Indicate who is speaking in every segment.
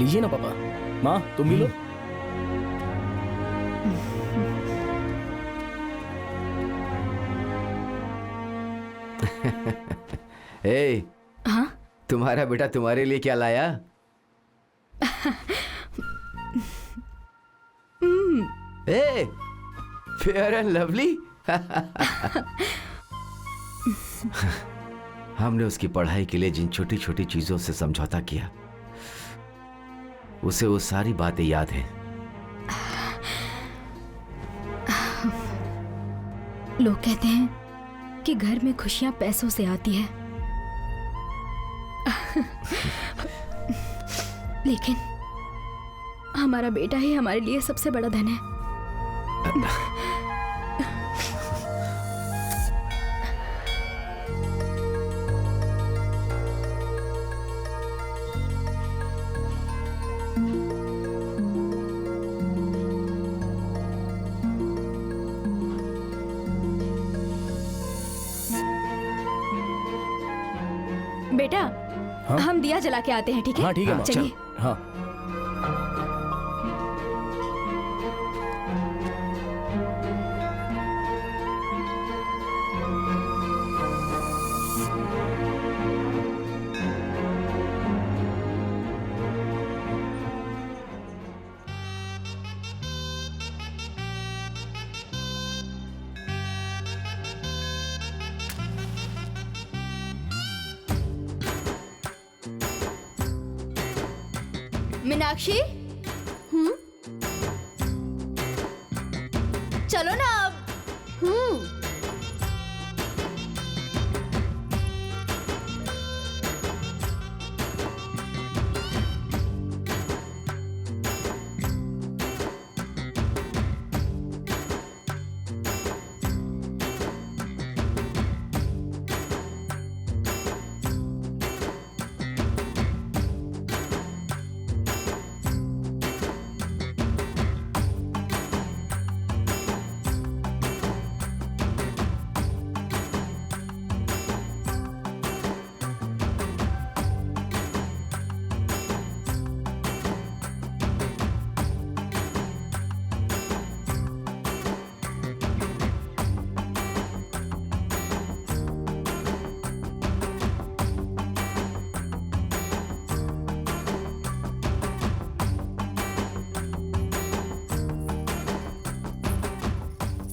Speaker 1: लीजिए ना पापा। माँ तुम भी लो।
Speaker 2: ए,
Speaker 3: हाँ?
Speaker 2: तुम्हारा बेटा तुम्हारे लिए क्या लाया? ए, फेयर एंड लवली। हमने उसकी पढ़ाई के लिए जिन छोटी छोटी चीजों से समझौता किया, उसे वो सारी बातें याद है।
Speaker 3: लोग कहते हैं कि घर में खुशियां पैसों से आती है, लेकिन हमारा बेटा ही हमारे लिए सबसे बड़ा धन है। बेटा,
Speaker 1: हाँ?
Speaker 3: हम दिया जला के आते हैं, ठीक है?
Speaker 1: हाँ ठीक है माँ।
Speaker 3: चलिए।
Speaker 1: हाँ।
Speaker 3: मीनाक्षी, चलो ना अब।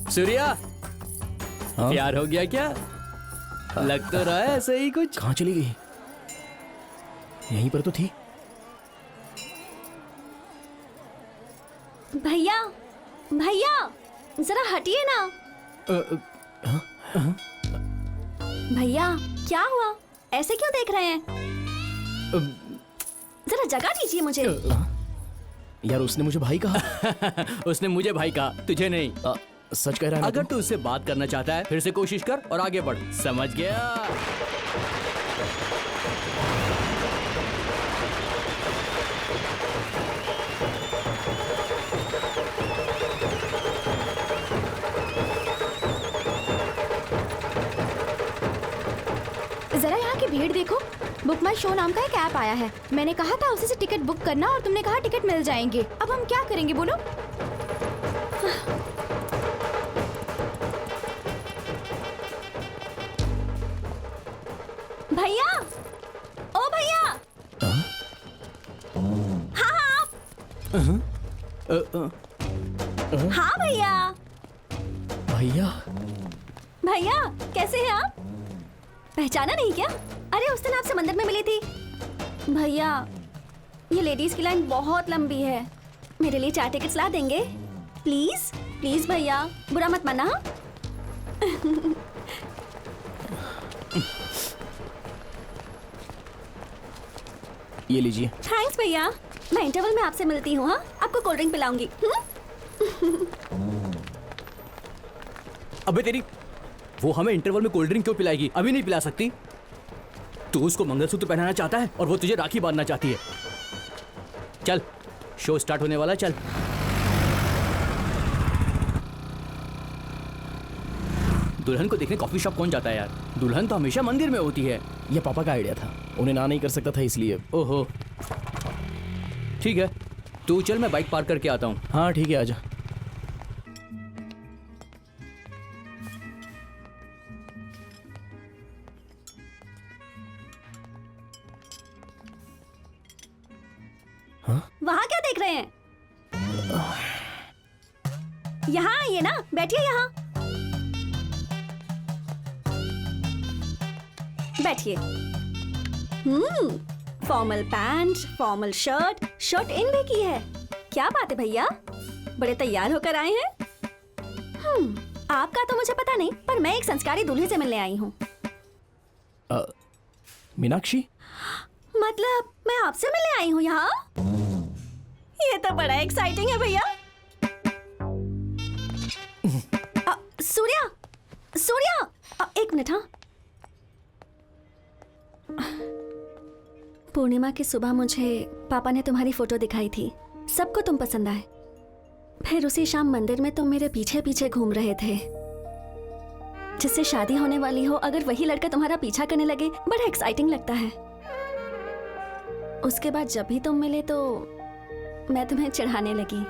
Speaker 4: सूर्या,
Speaker 1: हाँ?
Speaker 4: प्यार हो गया क्या? लग तो रहा है ऐसे ही कुछ।
Speaker 1: कहाँ चली गई? यहीं पर तो थी।
Speaker 5: भैया, भैया, जरा हटिए ना। भैया, क्या हुआ? ऐसे क्यों देख रहे हैं? जरा जगह दीजिए मुझे।
Speaker 1: यार उसने मुझे भाई कहा।
Speaker 4: उसने मुझे भाई कहा, तुझे नहीं।
Speaker 1: सच कह रहा है ना
Speaker 4: अगर
Speaker 1: तू?
Speaker 4: तू उससे बात करना चाहता है, फिर से कोशिश कर और आगे बढ़। समझ गया?
Speaker 3: जरा यहाँ की भीड़ देखो। बुक माई शो नाम का एक ऐप आया है। मैंने कहा था उसी से टिकट बुक करना और तुमने कहा टिकट मिल जाएंगे। अब हम क्या करेंगे बोलो?
Speaker 5: भैया, ओ भैया। हाँ आप। हाँ भैया।
Speaker 1: भैया
Speaker 5: भैया, कैसे हैं आप? पहचाना नहीं क्या? अरे उस दिन आपसे मंदिर में मिली थी। भैया, ये लेडीज की लाइन बहुत लंबी है। मेरे लिए 4 टिकट्स ला देंगे? प्लीज प्लीज भैया, बुरा मत मानना। हाँ?
Speaker 1: ये लीजिए।
Speaker 5: थैंक्स भैया, मैं इंटरवल में आपसे मिलती हूँ। हाँ, आपको कोल्ड ड्रिंक पिलाऊंगी।
Speaker 4: अबे तेरी, वो हमें इंटरवल में कोल्ड ड्रिंक क्यों पिलाएगी? अभी नहीं पिला सकती। तू उसको मंगलसूत्र पहनाना चाहता है और वो तुझे राखी बांधना चाहती है। चल, शो स्टार्ट होने वाला है, चल। दुल्हन को देखने कॉफी शॉप कौन जाता है यार? दुल्हन तो हमेशा मंदिर में होती है।
Speaker 1: ये पापा का आइडिया था, उन्हें ना नहीं कर सकता था इसलिए।
Speaker 4: ओहो, ठीक है, तू चल, मैं बाइक पार्क करके आता हूँ।
Speaker 1: हाँ ठीक है, आजा।
Speaker 5: वहाँ क्या देख रहे हैं? यहाँ आइए ना, बैठिए यहाँ। बैठिए। Formal pant, formal shirt, shirt in भी की है। क्या बात है भैया, बड़े तैयार होकर आए हैं। आपका तो मुझे पता नहीं, पर मैं एक संस्कारी दूल्हे से मिलने आई हूँ।
Speaker 1: मीनाक्षी,
Speaker 5: मतलब मैं आपसे मिलने आई हूँ यहाँ? ये तो बड़ा एक्साइटिंग है भैया। सूर्या, सूर्या, एक मिनट। हाँ, पूर्णिमा की सुबह मुझे पापा ने तुम्हारी फोटो दिखाई थी। सबको तुम पसंद आए। फिर उसी शाम मंदिर में तुम मेरे पीछे पीछे घूम रहे थे। जिससे शादी होने वाली हो, अगर वही लड़का तुम्हारा पीछा करने लगे, बड़ा एक्साइटिंग लगता है। उसके बाद जब भी तुम मिले तो मैं तुम्हें चिढ़ाने लगी।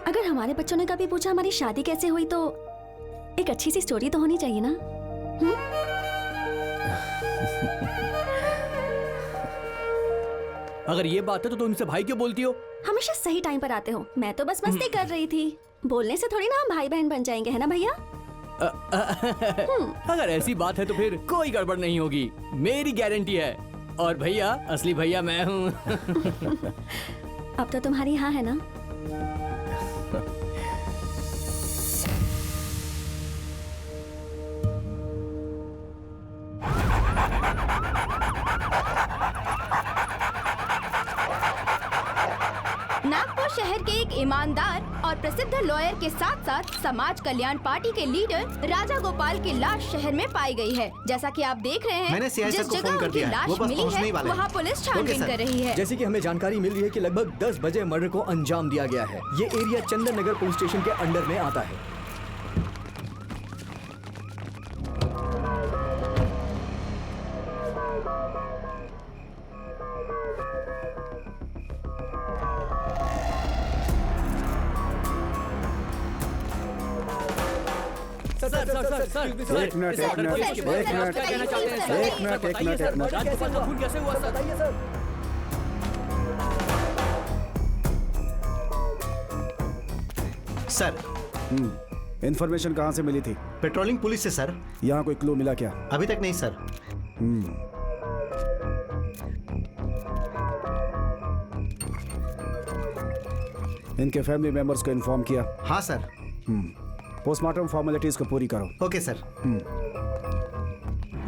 Speaker 5: अगर हमारे बच्चों ने कभी पूछा हमारी शादी कैसे हुई, तो एक अच्छी सी स्टोरी तो होनी चाहिए ना।
Speaker 4: अगर ये बात है तो तुम इनसे भाई क्यों बोलती हो?
Speaker 5: हमेशा सही टाइम पर आते हो। मैं तो बस मस्ती कर रही थी। बोलने से थोड़ी ना हम भाई बहन बन जाएंगे, है ना भैया?
Speaker 4: अगर ऐसी बात है तो फिर कोई गड़बड़ नहीं होगी, मेरी गारंटी है। और भैया, असली भैया मैं हूँ।
Speaker 5: अब तो तुम्हारी हाँ है ना?
Speaker 3: नागपुर शहर के एक ईमानदार और प्रसिद्ध लॉयर के साथ साथ समाज कल्याण पार्टी के लीडर राजा गोपाल की लाश शहर में पाई गई है। जैसा कि आप देख रहे हैं,
Speaker 6: मैंने CI
Speaker 3: जिस
Speaker 6: को
Speaker 3: जगह
Speaker 6: फोन कर
Speaker 3: उनकी
Speaker 6: दिया है। वो
Speaker 3: लाश
Speaker 6: बस
Speaker 3: मिली
Speaker 6: पहुंचने ही
Speaker 3: है,
Speaker 6: वाले हैं।
Speaker 3: वहाँ पुलिस छानबीन कर रही है।
Speaker 7: जैसे कि हमें जानकारी मिल रही है कि लगभग 10 बजे मर्डर को अंजाम दिया गया है। ये area Chandan Nagar police station के अंडर में आता है।
Speaker 4: एक मिनट, राजगोपाल का खून कैसे हुआ सर?
Speaker 7: बताइए सर।
Speaker 6: सर,
Speaker 8: इन्फॉर्मेशन कहाँ से मिली थी?
Speaker 6: पेट्रोलिंग पुलिस से सर।
Speaker 8: यहाँ कोई क्लू मिला क्या?
Speaker 6: अभी तक नहीं सर।
Speaker 8: इनके फैमिली मेंबर्स को इन्फॉर्म किया?
Speaker 6: हाँ सर।
Speaker 8: पोस्टमार्टम फॉर्मेलिटीज को पूरी करो।
Speaker 6: Okay sir.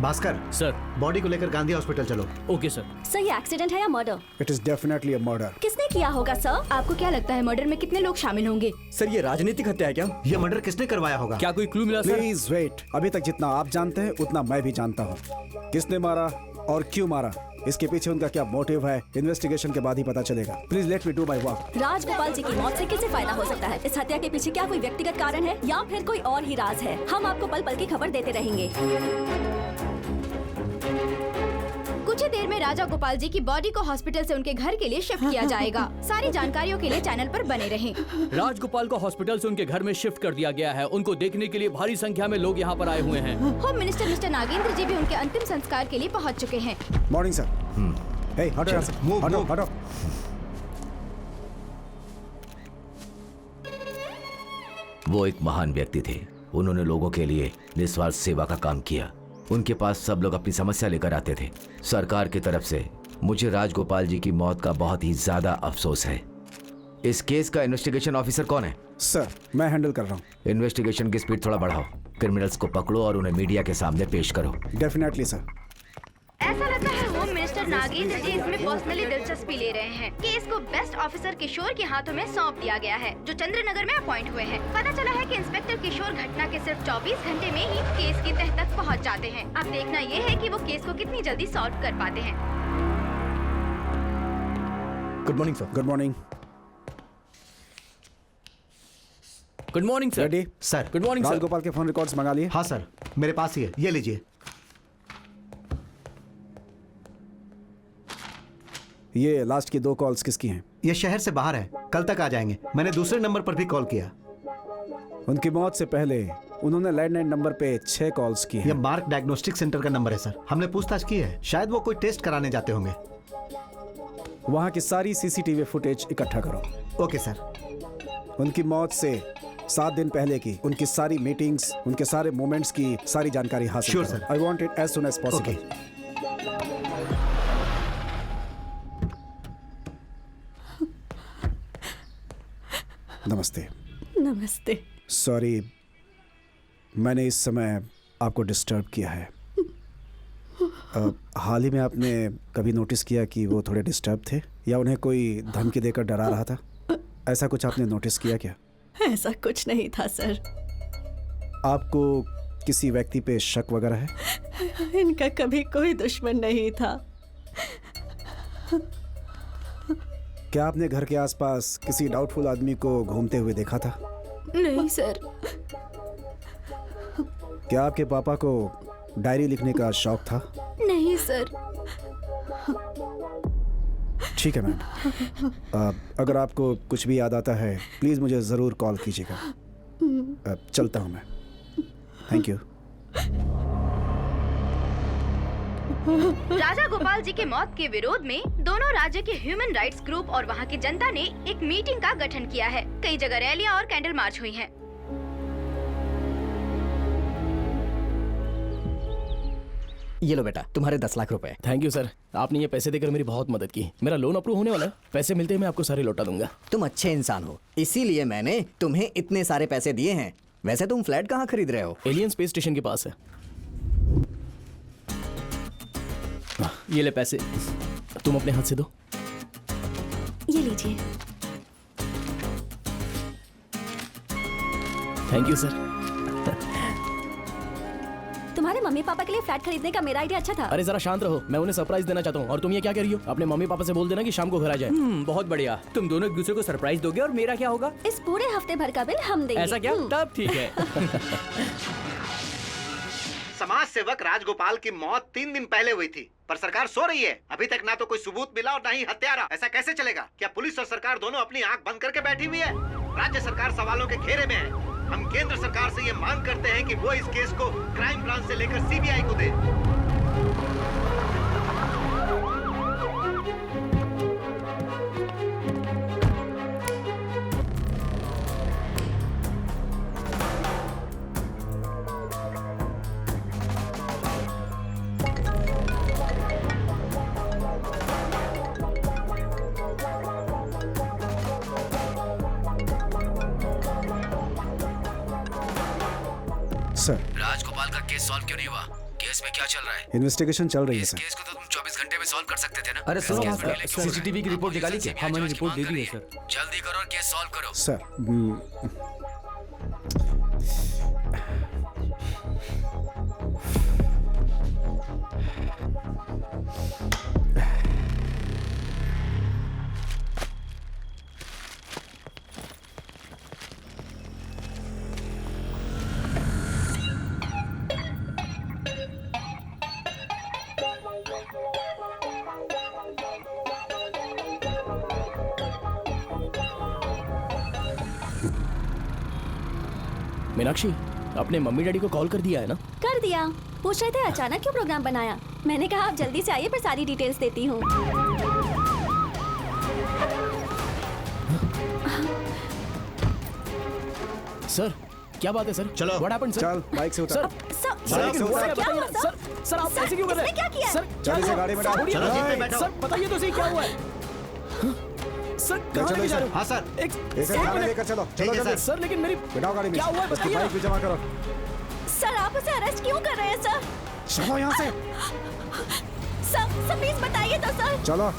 Speaker 6: Bhaskar
Speaker 4: sir.
Speaker 6: Body को लेकर गांधी हॉस्पिटल चलो।
Speaker 4: Okay sir.
Speaker 5: सर, ये एक्सीडेंट है या murder?
Speaker 8: It is definitely a murder.
Speaker 5: किसने किया होगा सर?
Speaker 3: आपको क्या लगता है मर्डर में कितने लोग शामिल होंगे?
Speaker 7: सर, ये राजनीतिक हत्या है क्या?
Speaker 6: ये मर्डर किसने करवाया होगा?
Speaker 4: क्या कोई क्लू मिला सर?
Speaker 8: Please wait. अभी तक जितना आप जानते हैं उतना मैं भी जानता हूँ। किसने मारा और क्यों मारा, इसके पीछे उनका क्या मोटिव है, इन्वेस्टिगेशन के बाद ही पता चलेगा। Please let me do my work.
Speaker 5: Rajagopal ji की मौत से किसे फायदा हो सकता है? इस हत्या के पीछे क्या कोई व्यक्तिगत कारण है या फिर कोई और ही राज है? हम आपको पल पल की खबर देते रहेंगे।
Speaker 3: कुछ ही देर में राजा गोपाल जी की बॉडी को हॉस्पिटल से उनके घर के लिए शिफ्ट किया जाएगा। सारी जानकारियों के लिए चैनल पर बने रहें।
Speaker 4: राजगोपाल को हॉस्पिटल से उनके घर में शिफ्ट कर दिया गया है। उनको देखने के लिए भारी संख्या में लोग यहाँ पर आए हुए हैं।
Speaker 3: होम मिनिस्टर मिस्टर नागेंद्र जी भी उनके अंतिम संस्कार के लिए पहुँच चुके हैं।
Speaker 8: Morning sir. हे हटो यहाँ से। हटो हटो।
Speaker 2: वो एक महान व्यक्ति थे। उन्होंने लोगों के लिए निस्वार्थ सेवा का काम किया। उनके पास सब लोग अपनी समस्या लेकर आते थे। सरकार की तरफ से मुझे राजगोपाल जी की मौत का बहुत ही ज्यादा अफसोस है। इस केस का इन्वेस्टिगेशन ऑफिसर कौन है?
Speaker 8: सर, मैं हैंडल कर रहा हूँ।
Speaker 2: इन्वेस्टिगेशन की स्पीड थोड़ा बढ़ाओ। क्रिमिनल्स को पकड़ो और उन्हें मीडिया के सामने पेश करो।
Speaker 8: Definitely sir.
Speaker 3: ऐसा लगता है होम मिनिस्टर नागेंद्र जी इसमें पर्सनली दिलचस्पी ले रहे हैं। केस को बेस्ट ऑफिसर किशोर के हाथों में सौंप दिया गया है, जो चंद्रनगर में अपॉइंट हुए हैं। पता चला है कि इंस्पेक्टर किशोर घटना के सिर्फ 24 घंटे में ही केस की तह तक पहुंच जाते हैं। अब देखना ये है कि वो केस को कितनी जल्दी सॉल्व कर पाते हैं।
Speaker 7: Good morning sir.
Speaker 8: Good morning.
Speaker 4: Good morning sir.
Speaker 8: Ready?
Speaker 6: Sir.
Speaker 4: Good morning sir.
Speaker 8: Rajgopal के फोन रिकॉर्ड्स मंगा लिए?
Speaker 6: हाँ सर, मेरे पास ही है, ये लीजिए।
Speaker 8: ये लास्ट की 2 कॉल्स किसकी हैं?
Speaker 6: ये शहर से बाहर है, कल तक आ जाएंगे। मैंने दूसरे नंबर पर भी कॉल किया।
Speaker 8: उनकी मौत से पहले उन्होंने लैंडलाइन नंबर पे 6 कॉल्स की
Speaker 6: ये
Speaker 8: हैं।
Speaker 6: मार्क डायग्नोस्टिक सेंटर का नंबर है सर। हमने पूछताछ की है, शायद वो कोई टेस्ट कराने जाते होंगे।
Speaker 8: वहाँ की सारी सीसीटीवी फुटेज इकट्ठा करो।
Speaker 6: Okay sir.
Speaker 8: उनकी मौत से 7 दिन पहले की उनकी सारी मीटिंग्स, उनके सारे मूवमेंट्स की सारी जानकारी हासिल
Speaker 6: Sure,
Speaker 8: करो।
Speaker 6: sir.
Speaker 8: I want it as soon as possible. नमस्ते।
Speaker 5: नमस्ते।
Speaker 8: सॉरी, मैंने इस समय आपको डिस्टर्ब किया है। हाल ही में आपने कभी नोटिस किया कि वो थोड़े डिस्टर्ब थे या उन्हें कोई धमकी देकर डरा रहा था? ऐसा कुछ आपने नोटिस किया क्या?
Speaker 5: ऐसा कुछ नहीं था सर।
Speaker 8: आपको किसी व्यक्ति पे शक वगैरह है?
Speaker 5: इनका कभी कोई दुश्मन नहीं था।
Speaker 8: क्या आपने घर के आसपास किसी डाउटफुल आदमी को घूमते हुए देखा था?
Speaker 5: नहीं सर।
Speaker 8: क्या आपके पापा को डायरी लिखने का शौक था?
Speaker 5: नहीं सर।
Speaker 8: ठीक है मैम। अगर आपको कुछ भी याद आता है प्लीज मुझे जरूर कॉल कीजिएगा। चलता हूँ मैं। Thank you.
Speaker 3: राजा गोपाल जी के मौत के विरोध में दोनों राज्य के ह्यूमन राइट्स ग्रुप और वहाँ की जनता ने एक मीटिंग का गठन किया है। कई जगह रैलियां और कैंडल मार्च हुई हैं।
Speaker 4: ये लो बेटा, तुम्हारे 10 लाख रुपए।
Speaker 1: थैंक यू सर, आपने ये पैसे देकर मेरी बहुत मदद की। मेरा लोन अप्रूव होने वाला है, पैसे मिलते ही मैं आपको सारे लौटा दूंगा।
Speaker 7: तुम अच्छे इंसान हो, इसीलिए मैंने तुम्हें इतने सारे पैसे दिए हैं। वैसे तुम फ्लैट कहाँ खरीद रहे हो?
Speaker 1: एलियन स्पेस स्टेशन के पास है। ये ले पैसे, तुम अपने हाथ से दो।
Speaker 5: ये लीजिए।
Speaker 1: Thank you sir.
Speaker 5: तुम्हारे मम्मी पापा के लिए फ्लैट खरीदने का मेरा आइडिया अच्छा था।
Speaker 1: अरे जरा शांत रहो, मैं उन्हें सरप्राइज देना चाहता हूँ। और तुम ये क्या कह रही हो? अपने मम्मी पापा से बोल देना कि शाम को घर आ जाए।
Speaker 4: बहुत बढ़िया। तुम दोनों एक दूसरे को सरप्राइज दोगे और मेरा क्या होगा?
Speaker 5: इस पूरे हफ्ते भर का बिल हम देंगे।
Speaker 4: ऐसा क्या? तब ठीक है।
Speaker 6: समाज सेवक राजगोपाल की मौत 3 दिन पहले हुई थी, पर सरकार सो रही है। अभी तक ना तो कोई सबूत मिला और ना ही हत्यारा। ऐसा कैसे चलेगा? क्या पुलिस और सरकार दोनों अपनी आंख बंद करके बैठी हुई है? राज्य सरकार सवालों के घेरे में है। हम केंद्र सरकार से ये मांग करते हैं कि वो इस केस को क्राइम ब्रांच से लेकर सीबीआई को दे।
Speaker 8: सर,
Speaker 2: राजगोपाल का केस सॉल्व क्यों नहीं हुआ? केस में क्या चल रहा है?
Speaker 8: इन्वेस्टिगेशन चल रही है
Speaker 2: इस
Speaker 8: सर।
Speaker 2: केस को तो तुम 24 घंटे में सॉल्व कर सकते थे ना।
Speaker 4: अरे सुनो,
Speaker 2: इस केस में delay क्यों हो रहा है?
Speaker 4: सीसीटीवी की रिपोर्ट निकाली क्या?
Speaker 2: CBI
Speaker 4: हाँ, मैंने
Speaker 2: जांच की
Speaker 4: रिपोर्ट
Speaker 2: मांग
Speaker 4: दे दी है
Speaker 2: कर रही
Speaker 4: सर।
Speaker 2: जल्दी करो और केस सॉल्व करो।
Speaker 8: सर,
Speaker 1: मीनाक्षी, अपने मम्मी डैडी को कॉल कर दिया है ना?
Speaker 5: कर दिया। पूछ रहे थे अचानक क्यों प्रोग्राम बनाया। मैंने कहा आप जल्दी से आइए, फिर सारी डिटेल्स देती हूँ।
Speaker 1: सर, क्या बात है सर?
Speaker 6: चलो।
Speaker 1: What happened sir?
Speaker 8: चल बाइक से उतर।
Speaker 1: सर,
Speaker 5: सर,
Speaker 8: लेकिन हुआ
Speaker 5: सर, क्या हुआ सर?
Speaker 1: सर आप
Speaker 5: सर,
Speaker 1: ऐसे क्यों कर रहे हैं?
Speaker 5: इसने क्या किया?
Speaker 1: सर,
Speaker 8: चल इसे गाड़ी में डाल।
Speaker 1: छोड़िए
Speaker 6: चलो,
Speaker 1: ना।
Speaker 6: जीप में बैठो।
Speaker 1: सर बताइए तो सही क्या हुआ है? सर कहाँ
Speaker 8: चलो
Speaker 1: लेके जा रहे हो?
Speaker 6: हाँ सर।
Speaker 1: एक
Speaker 8: इसे थाने लेकर चलो। चलो
Speaker 6: है,
Speaker 8: जल्दी।
Speaker 6: सर।
Speaker 1: सर लेकिन मेरी
Speaker 8: बिठाओ गाड़ी में।
Speaker 1: क्या हुआ है
Speaker 8: उसकी
Speaker 1: बताइए
Speaker 8: बाइक भी
Speaker 1: ना।
Speaker 8: जमा करो।
Speaker 5: सर आप उसे अरेस्ट क्यों कर रहे हैं सर?
Speaker 8: चलो यहाँ से।
Speaker 5: सर प्लीज बताइए तो सर।
Speaker 8: चलो।